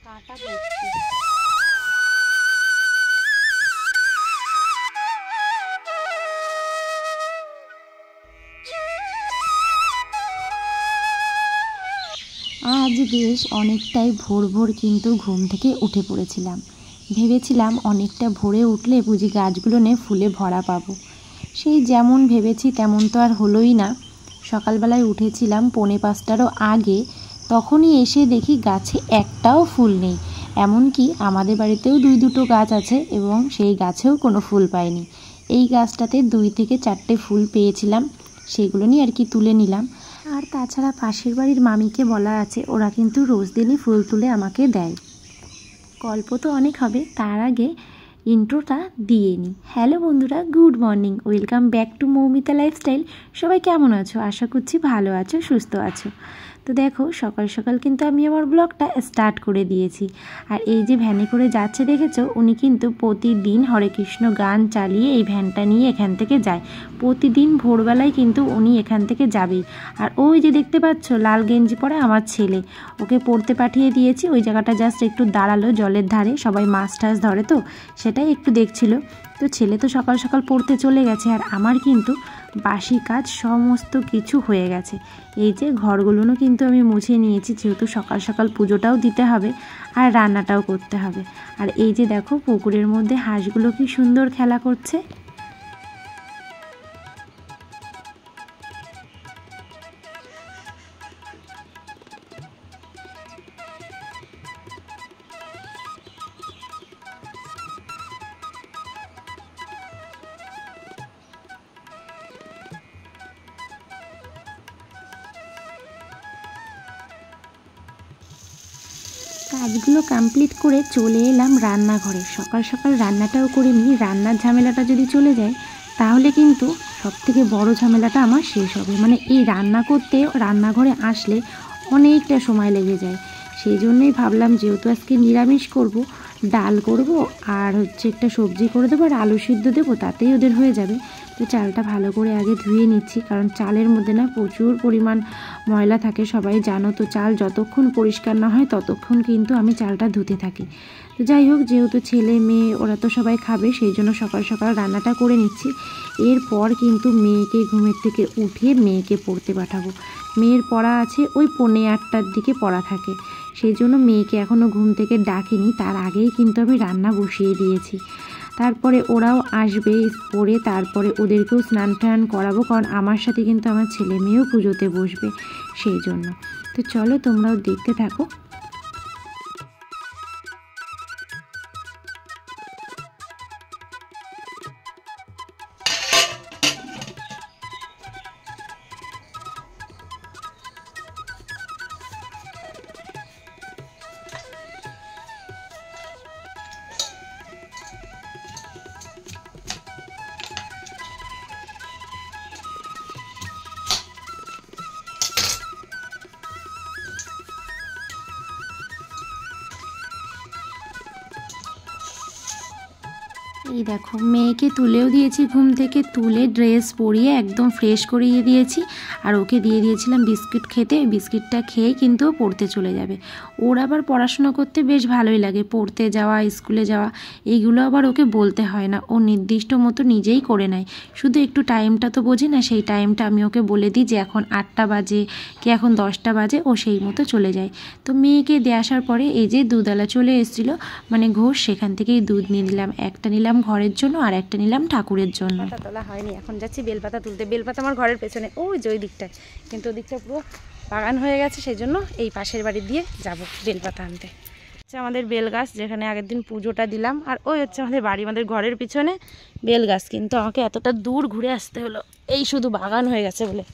কাঁটা ভর্তি। আজ বেশ অনেকটাই ভোর ভোর কিন্তু ঘুম থেকে উঠে পড়েছিলাম। ভেবেছিলাম অনেকটা ভোরে উঠলে বুঝি গাছগুলো ফুলে ভরা পাবো। সেই যেমন ভেবেছি তেমন তো আর হলোই না। সকালবেলায় উঠেছিলাম 4:45টারও আগে, তখনই এসে দেখি গাছে একটাও ফুল নেই। এমনকি আমাদের বাড়িতেও 2-2টো গাছ আছে এবং সেই গাছেও কোনো ফুল পাইনি। এই গাছটাতে 2 থেকে 4টে ফুল পেয়েছিলাম, সেগুলো নিয়ে আর কি তুলে নিলাম। আর তাছাড়া পাশের বাড়ির মামিকে বলা আছে, ওরা কিন্তু রোজ দিনই ফুল তুলে আমাকে দেয়। গল্প তো অনেক হবে, তার আগে ইন্ট্রোটা দিয়ে নিই। হ্যালো বন্ধুরা, good morning, welcome back to Moumita lifestyle. সবাই কেমন আছো? আশা করছি ভালো আছো, সুস্থ আছো। তো দেখো, সকাল সকাল কিন্তু আমি আমার ব্লগটা স্টার্ট করে দিয়েছি। আর এই যে ভ্যানে করে যাচ্ছে দেখেছো, উনি কিন্তু প্রতিদিন হরে কৃষ্ণ গান চালিয়ে এই ভ্যানটা নিয়ে এখান থেকে যায়। প্রতিদিন ভোরবেলায় কিন্তু উনি এখান থেকে যাবেই। আর ওই যে দেখতে পাচ্ছ লাল গেঞ্জি পরে আমার ছেলে, ওকে পড়তে পাঠিয়ে দিয়েছি। ওই জায়গাটা জাস্ট একটু দাঁড়ালো জলের ধারে, সবাই মাছ টাছ ধরে তো সেটাই একটু দেখছিল। তো ছেলে তো সকাল সকাল পড়তে চলে গেছে, আর আমার কিন্তু বাসি কাজ সমস্ত কিছু হয়ে গেছে। এই যে ঘরগুলোও কিন্তু আমি মুছে নিয়েছি, যেহেতু সকাল সকাল পুজোটাও দিতে হবে আর রান্নাটাও করতে হবে। আর এই যে দেখো, পুকুরের মধ্যে হাঁসগুলো কি সুন্দর খেলা করছে। কাজগুলো কমপ্লিট করে চলে এলাম রান্নাঘরে। সকাল সকাল রান্নাটাও করে নিই। রান্নার ঝামেলাটা যদি চলে যায় তাহলে কিন্তু সবথেকে বড় ঝামেলাটা আমার শেষ হবে। মানে এই রান্না করতে রান্নাঘরে আসলে অনেকটা সময় লেগে যায়। সেই জন্যই ভাবলাম, যেহেতু আজকে নিরামিষ করব, ডাল করব আর একটা সবজি করে দেবো আর আলু সিদ্ধ দেবো, তাতেই ওদের হয়ে যাবে। তো চালটা ভালো করে আগে ধুয়ে নিচ্ছি, কারণ চালের মধ্যে প্রচুর পরিমাণ ময়লা থাকে, সবাই জানো। তো চাল যতক্ষণ পরিষ্কার না হয় ততক্ষণ কিন্তু আমি চালটা ধুতে থাকি। তো যাই হোক, যেহেতু ছেলে মেয়ে ওরা তো সবাই খাবে, সেই জন্য সকাল সকাল রান্নাটা করে নিচ্ছি। এরপর কিন্তু মেয়েকে ঘুমের থেকে উঠিয়ে মেয়েকে পড়তে পাঠাবো। মেয়ের পড়া আছে ওই 8:45টার দিকে পড়া থাকে, সেই জন্য মেয়েকে এখনও ঘুম থেকে ডাকিনি। তার আগেই কিন্তু আমি রান্না বসিয়ে দিয়েছি। তারপরে ওরাও আসবে পড়ে, তারপরে ওদেরকেও স্নান টান করাবো, কারণ আমার সাথে কিন্তু আমার ছেলে মেয়েও পুজোতে বসবে, সেই জন্য। তো চলো তোমরাও দেখতে থাকো। এই দেখো, মেয়েকে তুলেও দিয়েছি ঘুম থেকে, তুলে ড্রেস পরিয়ে একদম ফ্রেশ করিয়ে দিয়েছি। আর ওকে দিয়ে দিয়েছিলাম বিস্কিট খেতে। বিস্কিটটা খেয়ে কিন্তু ও পড়তে চলে যাবে। ওর আবার পড়াশোনা করতে বেশ ভালোই লাগে, পড়তে যাওয়া, স্কুলে যাওয়া, এইগুলো আবার ওকে বলতে হয় না, ও নির্দিষ্ট মতো নিজেই করে নেয়। শুধু একটু টাইমটা তো বোঝে না, সেই টাইমটা আমি ওকে বলে দিই যে এখন 8টা বাজে কি এখন 10টা বাজে, ও সেই মতো চলে যায়। তো মেয়েকে দিয়ে আসার পরে এই যে দুধওয়ালা চলে এসেছিলো, মানে ঘোষ, সেখান থেকেই দুধ নিয়ে নিলাম। একটা নিলাম ঘরের জন্য আর একটা নিলাম ঠাকুরের জন্য। পাতা তোলা হয়নি, এখন যাচ্ছি বেলপাতা তুলতে। বেলপাতা আমার ঘরের পেছনে, ওই যে ওই দিকটায়, কিন্তু ওদিকটা পুরো বাগান হয়ে গেছে, সেই জন্য এই পাশের বাড়ি দিয়ে যাব বেলপাতা আনতে। হচ্ছে আমাদের বেল গাছ, যেখানে আগের দিন পুজোটা দিলাম। আর ওই হচ্ছে আমাদের বাড়ি, আমাদের ঘরের পিছনে বেল গাছ, কিন্তু আমাকে এতটা দূর ঘুরে আসতে হলো এই শুধু বাগান হয়ে গেছে বলে।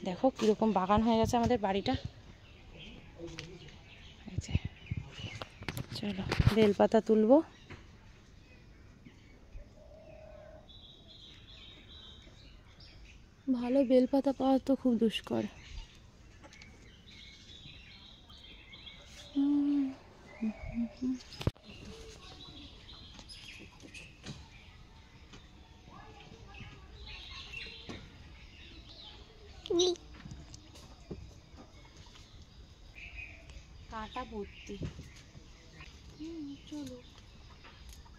দেখো কীরকম বাগান হয়ে গেছে আমাদের বাড়িটা। চলো বেলপাতা তুলবো। ভালো বেলপাতা পাওয়া তো খুব দুষ্কর। কাঁটা ভর্তি। চলো,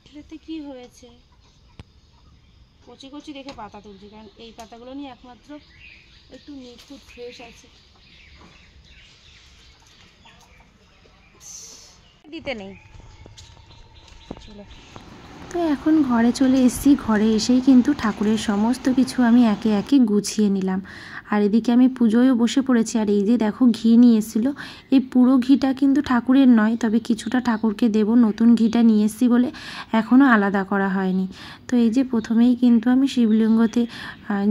এটাতে কি হয়েছে? কচি কচি দেখে পাতা তুলছি, কারণ এই পাতাগুলো নিয়ে একমাত্র একটু নিখুঁত ফ্রেশ আছে, দিতে নেই। চলো, তো এখন ঘরে চলে এসেছি। ঘরে এসেই কিন্তু ঠাকুরের সমস্ত কিছু আমি একে একে গুছিয়ে নিলাম। আর এদিকে আমি পুজোয়ও বসে পড়েছি। আর এই যে দেখো ঘি নিয়ে এসেছিলো, এই পুরো ঘিটা কিন্তু ঠাকুরের নয়, তবে কিছুটা ঠাকুরকে দেব। নতুন ঘিটা নিয়ে এসেছি বলে এখনও আলাদা করা হয়নি। তো এই যে প্রথমেই কিন্তু আমি শিবলিঙ্গতে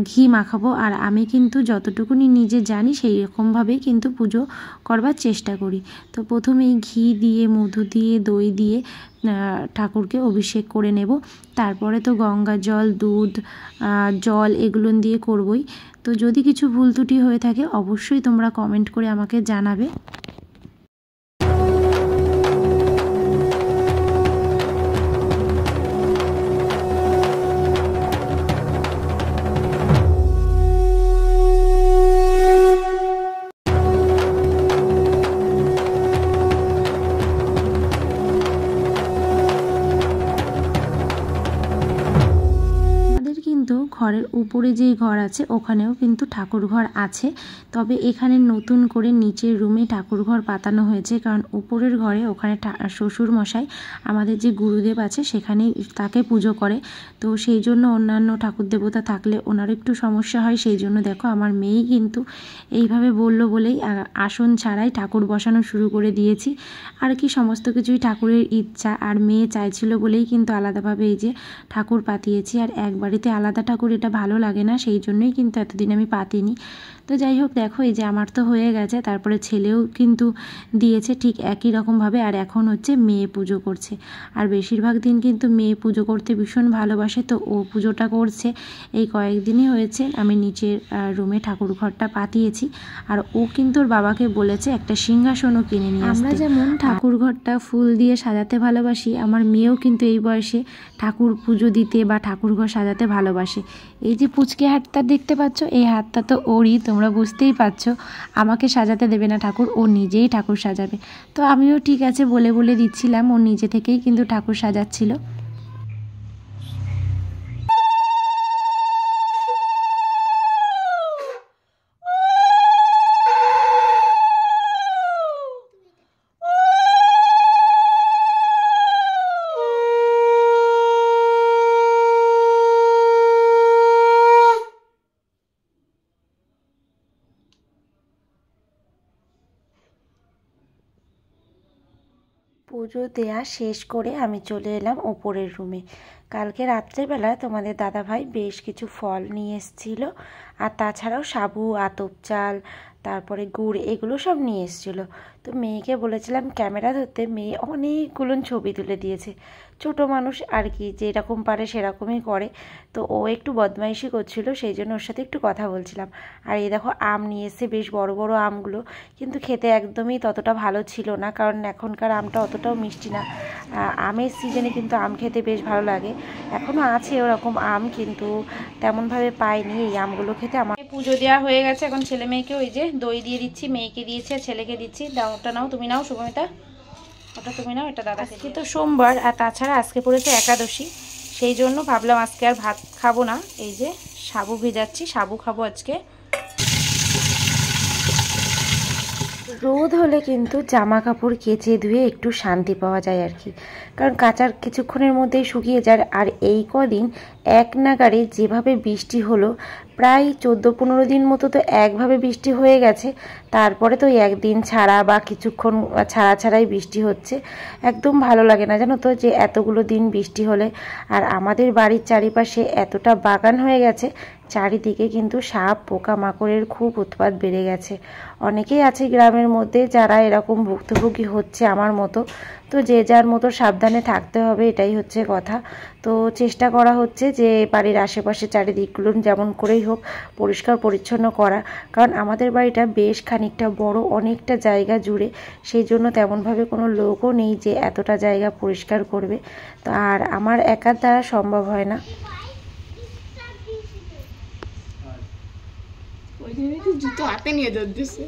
ঘি মাখাবো। আর আমি কিন্তু যতটুকুনি নিজে জানি সেই রকমভাবেই কিন্তু পুজো করবার চেষ্টা করি। তো প্রথমেই ঘি দিয়ে, মধু দিয়ে, দই দিয়ে ঠাকুরকে অভিষেক করে নেব। তারপরে তো গঙ্গা জল, দুধ, জল এগুলো দিয়ে করবই। তো যদি কিছু ভুল ত্রুটি হয়ে থাকে অবশ্যই তোমরা কমেন্ট করে আমাকে জানাবে। ঘরের উপরে যেই ঘর আছে ওখানেও কিন্তু ঠাকুর ঘর আছে, তবে এখানে নতুন করে নিচের রুমে ঠাকুর ঘর পাতানো হয়েছে। কারণ উপরের ঘরে ওখানে শ্বশুর মশাই আমাদের যে গুরুদেব আছে সেখানেই তাকে পুজো করে। তো সেই জন্য অন্যান্য ঠাকুর দেবতা থাকলে ওনার একটু সমস্যা হয়। সেই জন্য দেখো আমার মেয়েই কিন্তু এইভাবে বললো বলেই আসন ছাড়াই ঠাকুর বসানো শুরু করে দিয়েছি। আর কি সমস্ত কিছুই ঠাকুরের ইচ্ছা, আর মেয়ে চাইছিল বলেই কিন্তু আলাদাভাবে এই যে ঠাকুর পাতিয়েছি। আর এক বাড়িতে আলাদা ঠাকুর এটা ভালো লাগে না, সেই জন্যই কিন্তু এতদিন আমি পাতিনি। তো যাই হোক, দেখো এই যে আমার তো হয়ে গেছে, তারপরে ছেলেও কিন্তু দিয়েছে ঠিক একই রকমভাবে। আর এখন হচ্ছে মেয়ে পুজো করছে। আর বেশিরভাগ দিন কিন্তু মেয়ে পুজো করতে ভীষণ ভালোবাসে, তো ও পুজোটা করছে। এই কয়েকদিনই হয়েছে আমি নিচের রুমে ঠাকুর ঘরটা পাতিয়েছি। আর ও কিন্তু ওর বাবাকে বলেছে একটা সিংহাসনও কিনে নিয়ে আসতে। আমরা যেমন ঠাকুর ঘরটা ফুল দিয়ে সাজাতে ভালোবাসি, আমার মেয়েও কিন্তু এই বয়সে ঠাকুর পুজো দিতে বা ঠাকুর ঘর সাজাতে ভালোবাসে। এই যে পুচকে হাতটা দেখতে পাচ্ছ, এই হাতটা তো ওরই, তোমরা বুঝতেই পারছো। আমাকে সাজাতে দেবে না ঠাকুর, ও নিজেই ঠাকুর সাজাবে। তো আমিও ঠিক আছে বলে বলে দিচ্ছিলাম, ও নিজে থেকেই কিন্তু ঠাকুর সাজাচ্ছিল। পুজো দেয়া শেষ করে আমি চলে এলাম ওপরের রুমে। কালকে রাত্রেবেলা তোমাদের দাদাভাই বেশ কিছু ফল নিয়ে এসেছিলো, আর তাছাড়াও সাবু, আতপ চাল, তারপরে গুড়, এগুলো সব নিয়ে এসেছিলো। তো মেয়েকে বলেছিলাম ক্যামেরা ধরতে, মেয়ে অনেকগুলো ছবি তুলে দিয়েছে। ছোটো মানুষ আর কি, যেরকম পারে সেরকমই করে। তো ও একটু বদমাইশি করছিল, সেই জন্য ওর সাথে একটু কথা বলছিলাম। আর এই দেখো আম নিয়ে এসে, বেশ বড় বড় আমগুলো, কিন্তু খেতে একদমই ততটা ভালো ছিল না, কারণ এখনকার আমটা অতটাও মিষ্টি না। আমের সিজনে কিন্তু আম খেতে বেশ ভালো লাগে। এখনও আছে ওরকম আম, কিন্তু তেমনভাবে পাইনি এই আমগুলো খেতে। আমার পুজো দেওয়া হয়ে গেছে, এখন ছেলে মেয়েকে ওই যে দই দিয়ে দিচ্ছি, মেয়েকে দিয়েছে, ছেলেকে দিচ্ছি। দাও, ওটা নাও, তুমি নাও শুভমিতা, ওটা তুমি নাও, এটা দাদাকে। আজকে তো সোমবার, আর তাছাড়া আজকে পড়েছে একাদশী, সেই জন্য ভাবলাম আজকে আর ভাত খাবো না। এই যে সাবু ভেজাচ্ছি, সাবু খাবো আজকে। রোদ হলে কিন্তু জামা কাপড় কেচে ধুয়ে একটু শান্তি পাওয়া যায় আর কি, কারণ কাচার কিছুক্ষণের মধ্যেই শুকিয়ে যায়। আর এই কদিন এক নাগাড়ে যেভাবে বৃষ্টি হলো, প্রায় 14-15 দিন মতো তো একভাবে বৃষ্টি হয়ে গেছে। তারপরে তো একদিন ছাড়া বা কিছুক্ষণ ছাড়া ছাড়াই বৃষ্টি হচ্ছে। একদম ভালো লাগে না জানো তো, যে এতগুলো দিন বৃষ্টি হলে। আর আমাদের বাড়ির চারিপাশে এতটা বাগান হয়ে গেছে, চারিদিকে কিন্তু সাপ পোকামাকড়ের খুব উৎপাত বেড়ে গেছে। অনেকেই আছে গ্রামের মধ্যে যারা এরকম ভুক্তভোগী হচ্ছে আমার মতো। তো যে যার মতো সাবধানে থাকতে হবে, এটাই হচ্ছে কথা। তো চেষ্টা করা হচ্ছে যে বাড়ির আশেপাশে চারিদিকগুলো যেমন করেই হোক পরিষ্কার পরিচ্ছন্ন করা, কারণ আমাদের বাড়িটা বেশ খানিকটা বড়, অনেকটা জায়গা জুড়ে। সেই জন্য তেমনভাবে কোনো লোকও নেই যে এতটা জায়গা পরিষ্কার করবে। তো আর আমার একার দ্বারা সম্ভব হয় না। জুতো হাতে নিয়ে দৌড় দিছে।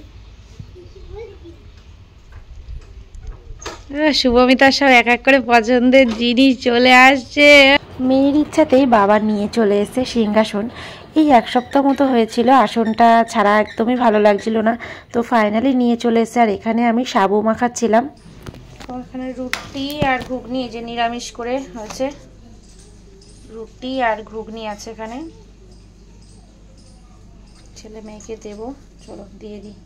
শুভমিতার সব এক এক করে পছন্দের জিনিস চলে আসছে। মেয়ের ইচ্ছাতেই বাবা নিয়ে চলে এসেছে সিংহাসন। এই এক সপ্তাহ মতো হয়েছিল, আসনটা ছাড়া একদমই ভালো লাগছিল না, তো ফাইনালি নিয়ে চলে এসেছে। আর এখানে আমি সাবু মাখাচ্ছিলাম। এখানে রুটি আর ঘুগনি, যে নিরামিষ করে হয়েছে, রুটি আর ঘুগনি আছে এখানে, ছেলে মেয়েকে দেবো, চলো দিয়ে দিই।